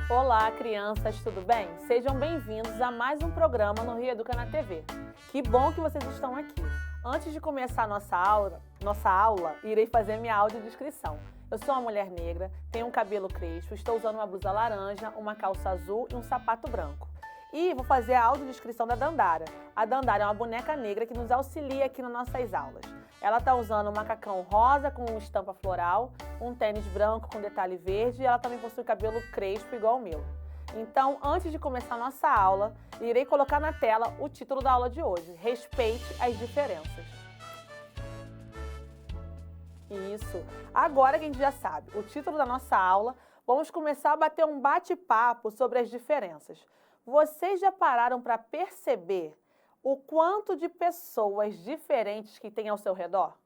Olá, crianças, tudo bem? Sejam bem-vindos a mais um programa no Rio Educa na TV. Que bom que vocês estão aqui. Antes de começar a nossa aula, irei fazer minha audiodescrição. Eu sou uma mulher negra, tenho um cabelo crespo, estou usando uma blusa laranja, uma calça azul e um sapato branco. E vou fazer a audiodescrição da Dandara. A Dandara é uma boneca negra que nos auxilia aqui nas nossas aulas. Ela está usando um macacão rosa com estampa floral, um tênis branco com detalhe verde e ela também possui cabelo crespo igual o meu. Então, antes de começar a nossa aula, irei colocar na tela o título da aula de hoje: Respeite as diferenças. Isso. Agora que a gente já sabe o título da nossa aula, vamos começar a bater um bate-papo sobre as diferenças. Vocês já pararam para perceber o quanto de pessoas diferentes que tem ao seu redor?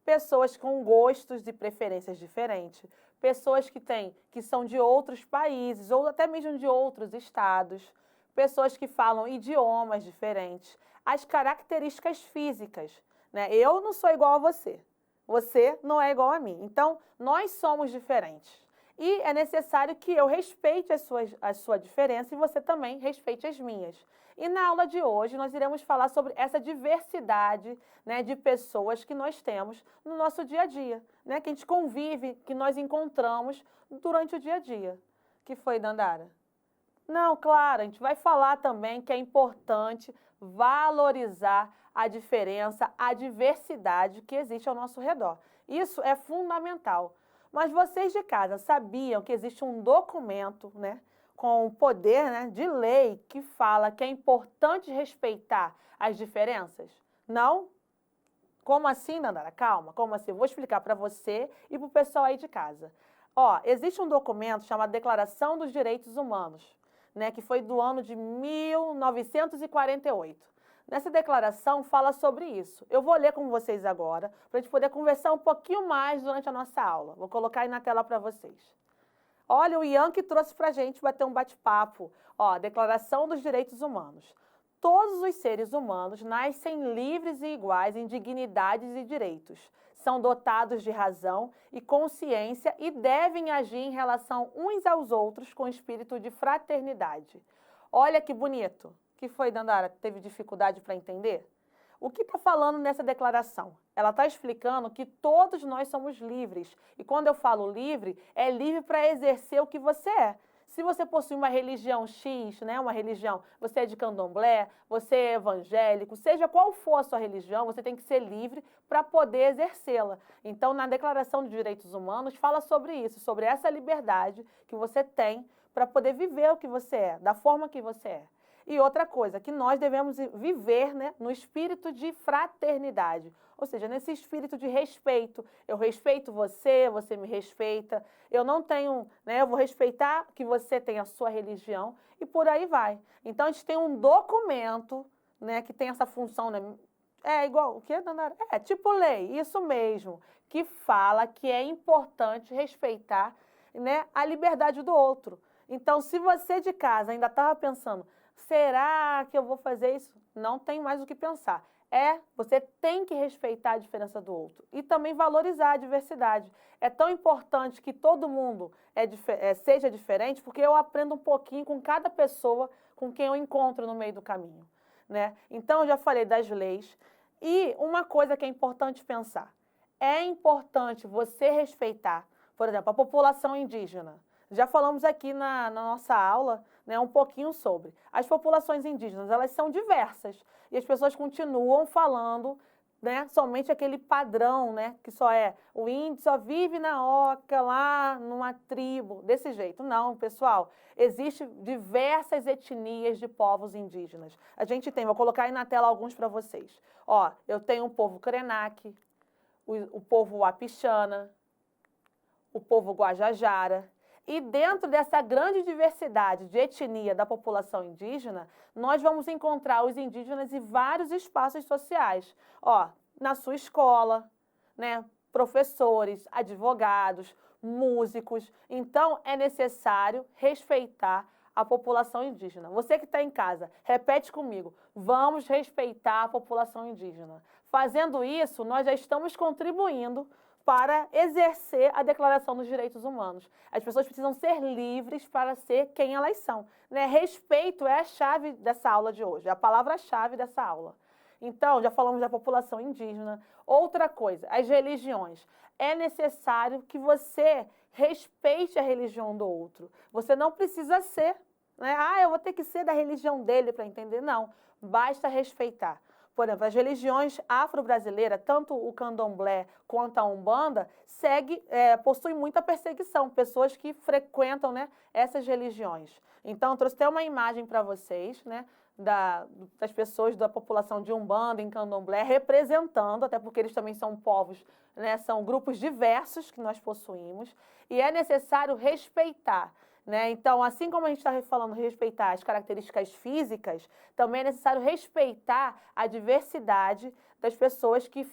Pessoas com gostos e preferências diferentes, pessoas que são de outros países ou até mesmo de outros estados, pessoas que falam idiomas diferentes, as características físicas, né? Eu não sou igual a você, você não é igual a mim, então nós somos diferentes. E é necessário que eu respeite a sua diferença e você também respeite as minhas. E na aula de hoje nós iremos falar sobre essa diversidade, né, de pessoas que nós temos no nosso dia a dia, né, que a gente convive, que nós encontramos durante o dia a dia. Que foi, Dandara? Não, claro, a gente vai falar também que é importante valorizar a diferença, a diversidade que existe ao nosso redor. Isso é fundamental. Mas vocês de casa sabiam que existe um documento, né, com poder, né, de lei que fala que é importante respeitar as diferenças? Não? Como assim, Dandara? Calma, como assim? Eu vou explicar para você e para o pessoal aí de casa. Ó, existe um documento chamado Declaração dos Direitos Humanos, né, que foi do ano de 1948. Nessa declaração fala sobre isso. Eu vou ler com vocês agora, para a gente poder conversar um pouquinho mais durante a nossa aula. Vou colocar aí na tela para vocês. Olha, o Ian que trouxe para a gente bater um bate-papo. Ó, Declaração dos Direitos Humanos. Todos os seres humanos nascem livres e iguais em dignidades e direitos. São dotados de razão e consciência e devem agir em relação uns aos outros com espírito de fraternidade. Olha que bonito. Que foi, Dandara? Teve dificuldade para entender? O que está falando nessa declaração? Ela está explicando que todos nós somos livres. E quando eu falo livre, é livre para exercer o que você é. Se você possui uma religião X, né, uma religião, você é de candomblé, você é evangélico, seja qual for a sua religião, você tem que ser livre para poder exercê-la. Então, na Declaração de Direitos Humanos, fala sobre isso, sobre essa liberdade que você tem para poder viver o que você é, da forma que você é. E outra coisa, que nós devemos viver, né, no espírito de fraternidade, ou seja, nesse espírito de respeito. Eu respeito você, você me respeita, eu não tenho, né, eu vou respeitar que você tem a sua religião e por aí vai. Então, a gente tem um documento, né, que tem essa função, né, é igual, o que, Dandara? É tipo lei, isso mesmo, que fala que é importante respeitar, né, a liberdade do outro. Então, se você de casa ainda estava pensando, será que eu vou fazer isso? Não tem mais o que pensar. Você tem que respeitar a diferença do outro e também valorizar a diversidade. É tão importante que todo mundo seja diferente, porque eu aprendo um pouquinho com cada pessoa com quem eu encontro no meio do caminho, né? Então, eu já falei das leis. E uma coisa que é importante pensar, é importante você respeitar, por exemplo, a população indígena. Já falamos aqui na nossa aula, né, um pouquinho sobre. As populações indígenas, elas são diversas e as pessoas continuam falando, né, somente aquele padrão, né, que só é o índio só vive na oca, lá numa tribo, desse jeito. Não, pessoal, existem diversas etnias de povos indígenas. A gente tem, vou colocar aí na tela alguns para vocês. Ó, eu tenho o povo Krenak, o povo Wapixana, o povo Guajajara. E dentro dessa grande diversidade de etnia da população indígena, nós vamos encontrar os indígenas em vários espaços sociais. Ó, na sua escola, né, professores, advogados, músicos. Então, é necessário respeitar a população indígena. Você que está em casa, repete comigo, vamos respeitar a população indígena. Fazendo isso, nós já estamos contribuindo para exercer a Declaração dos Direitos Humanos. As pessoas precisam ser livres para ser quem elas são, né? Respeito é a chave dessa aula de hoje, é a palavra-chave dessa aula. Então, já falamos da população indígena. Outra coisa, as religiões. É necessário que você respeite a religião do outro. Você não precisa ser, né? Ah, eu vou ter que ser da religião dele para entender. Não, basta respeitar. Por exemplo, as religiões afro-brasileiras, tanto o candomblé quanto a umbanda, possuem muita perseguição, pessoas que frequentam, né, essas religiões. Então, eu trouxe até uma imagem para vocês, né, das pessoas da população de umbanda em candomblé, representando, até porque eles também são povos, né, são grupos diversos que nós possuímos, e é necessário respeitar. Né? Então, assim como a gente está falando respeitar as características físicas, também é necessário respeitar a diversidade das pessoas que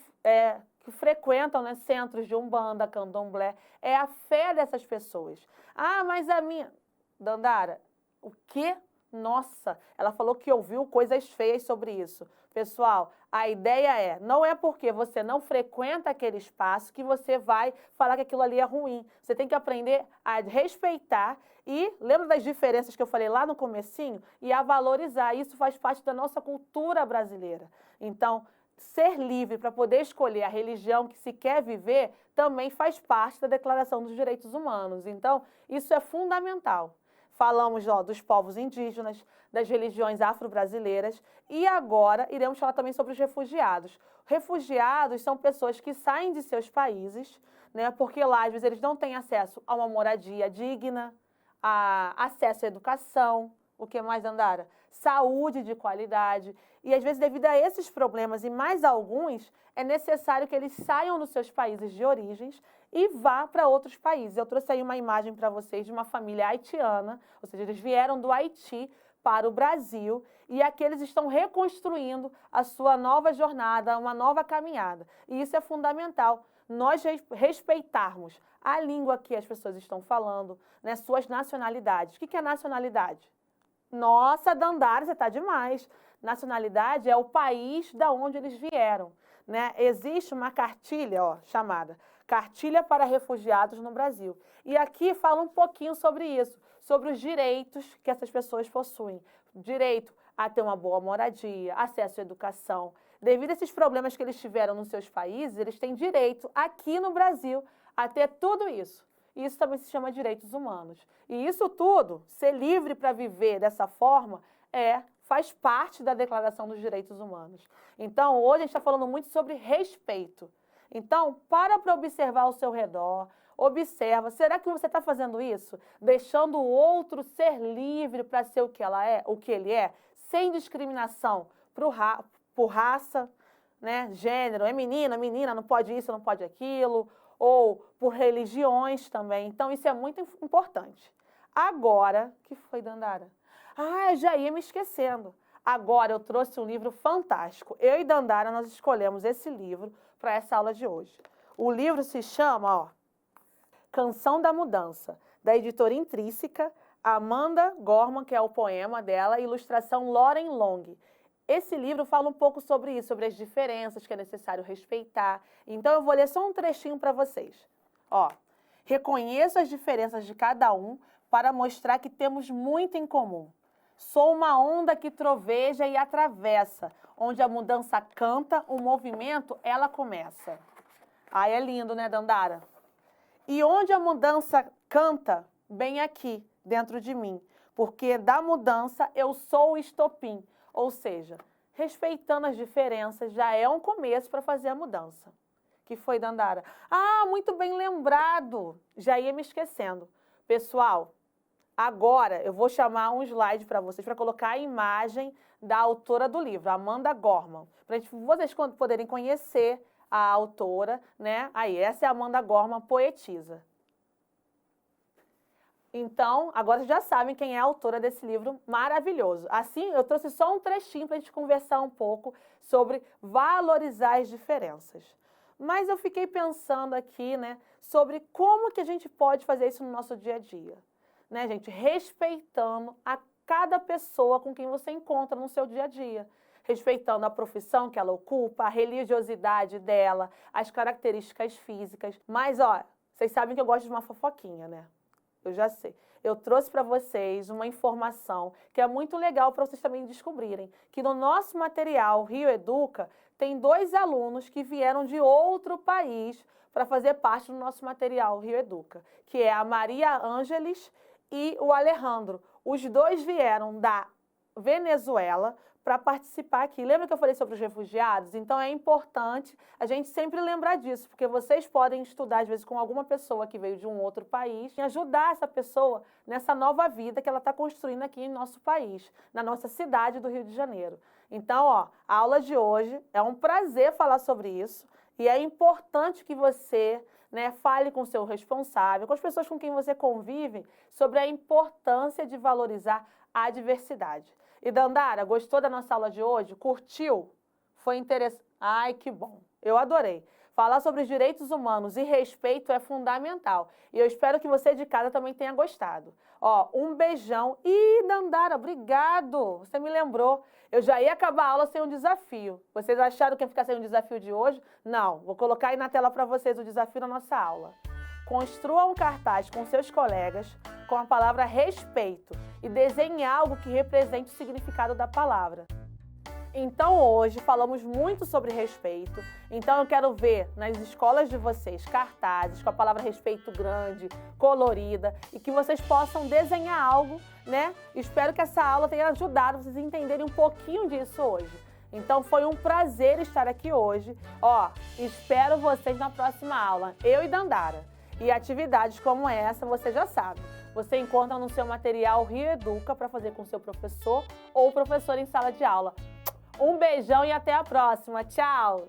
frequentam, né, centros de umbanda, candomblé. É a fé dessas pessoas. Ah, mas a minha... Dandara, o quê? Nossa, ela falou que ouviu coisas feias sobre isso. Pessoal, a ideia não é porque você não frequenta aquele espaço que você vai falar que aquilo ali é ruim. Você tem que aprender a respeitar e, lembra das diferenças que eu falei lá no comecinho? E a valorizar. Isso faz parte da nossa cultura brasileira. Então, ser livre para poder escolher a religião que se quer viver também faz parte da Declaração dos Direitos Humanos. Então, isso é fundamental. Falamos dos povos indígenas, das religiões afro-brasileiras e agora iremos falar também sobre os refugiados. Refugiados são pessoas que saem de seus países, né, porque lá às vezes eles não têm acesso a uma moradia digna, a acesso à educação, o que mais, Dandara? Saúde de qualidade. E às vezes devido a esses problemas e mais alguns, é necessário que eles saiam dos seus países de origens e vá para outros países. Eu trouxe aí uma imagem para vocês de uma família haitiana, ou seja, eles vieram do Haiti para o Brasil e aqui eles estão reconstruindo a sua nova jornada, uma nova caminhada. E isso é fundamental, nós respeitarmos a língua que as pessoas estão falando, né, suas nacionalidades. O que é nacionalidade? Nossa, Dandara, você está demais. Nacionalidade é o país da onde eles vieram, né? Existe uma cartilha, chamada Cartilha para Refugiados no Brasil. E aqui fala um pouquinho sobre isso, sobre os direitos que essas pessoas possuem. Direito a ter uma boa moradia, acesso à educação. Devido a esses problemas que eles tiveram nos seus países, eles têm direito aqui no Brasil a ter tudo isso. Isso também se chama direitos humanos. E isso tudo, ser livre para viver dessa forma, faz parte da Declaração dos Direitos Humanos. Então, hoje a gente está falando muito sobre respeito. Então, para observar ao seu redor, observa, será que você está fazendo isso? Deixando o outro ser livre para ser o que ele é, sem discriminação por raça, né, gênero, é menina, não pode isso, não pode aquilo, ou por religiões também. Então, isso é muito importante. Agora, o que foi, Dandara? Ah, eu já ia me esquecendo. Agora, eu trouxe um livro fantástico. Eu e Dandara, nós escolhemos esse livro para essa aula de hoje. O livro se chama, Canção da Mudança, da editora Intrínseca, Amanda Gorman, que é o poema dela, ilustração Lauren Long. Esse livro fala um pouco sobre isso, sobre as diferenças que é necessário respeitar. Então, eu vou ler só um trechinho para vocês. Reconheço as diferenças de cada um para mostrar que temos muito em comum. Sou uma onda que troveja e atravessa, onde a mudança canta, o movimento, ela começa. Ai, é lindo, né, Dandara? E onde a mudança canta, bem aqui, dentro de mim, porque da mudança eu sou o estopim. Ou seja, respeitando as diferenças já é um começo para fazer a mudança. Que foi, Dandara? Ah, muito bem lembrado! Já ia me esquecendo. Pessoal, agora eu vou chamar um slide para vocês, para colocar a imagem da autora do livro, Amanda Gorman, para vocês poderem conhecer a autora, né? Aí, essa é a Amanda Gorman, poetisa. Então, agora vocês já sabem quem é a autora desse livro maravilhoso. Assim, eu trouxe só um trechinho para a gente conversar um pouco sobre valorizar as diferenças. Mas eu fiquei pensando aqui, né, sobre como que a gente pode fazer isso no nosso dia a dia. Né, gente? Respeitando a cada pessoa com quem você encontra no seu dia a dia. respeitando a profissão que ela ocupa, a religiosidade dela, as características físicas. Mas, ó, vocês sabem que eu gosto de uma fofoquinha, né? Eu já sei. Eu trouxe para vocês uma informação que é muito legal para vocês também descobrirem, que no nosso material Rio Educa tem 2 alunos que vieram de outro país para fazer parte do nosso material Rio Educa, que é a Maria Ângeles e o Alejandro. Os 2 vieram da Venezuela para participar aqui. Lembra que eu falei sobre os refugiados? Então é importante a gente sempre lembrar disso, porque vocês podem estudar, às vezes, com alguma pessoa que veio de um outro país e ajudar essa pessoa nessa nova vida que ela está construindo aqui em nosso país, na nossa cidade do Rio de Janeiro. Então, ó, a aula de hoje é um prazer falar sobre isso e é importante que você, né, fale com o seu responsável, com as pessoas com quem você convive, sobre a importância de valorizar a diversidade. E Dandara, gostou da nossa aula de hoje? Curtiu? Foi interessante? Ai, que bom! Eu adorei. Falar sobre os direitos humanos e respeito é fundamental. E eu espero que você de casa também tenha gostado. Ó, um beijão. Ih, Dandara, obrigado! Você me lembrou. Eu já ia acabar a aula sem um desafio. Vocês acharam que ia ficar sem um desafio de hoje? Não. Vou colocar aí na tela para vocês o desafio da nossa aula. Construa um cartaz com seus colegas com a palavra respeito e desenhe algo que represente o significado da palavra. Então hoje falamos muito sobre respeito, então eu quero ver nas escolas de vocês cartazes com a palavra respeito grande, colorida e que vocês possam desenhar algo, né? Espero que essa aula tenha ajudado vocês a entenderem um pouquinho disso hoje. Então foi um prazer estar aqui hoje. Ó, espero vocês na próxima aula, eu e Dandara. E atividades como essa, você já sabe. Você encontra no seu material Rio Educa para fazer com seu professor ou professor em sala de aula. Um beijão e até a próxima. Tchau!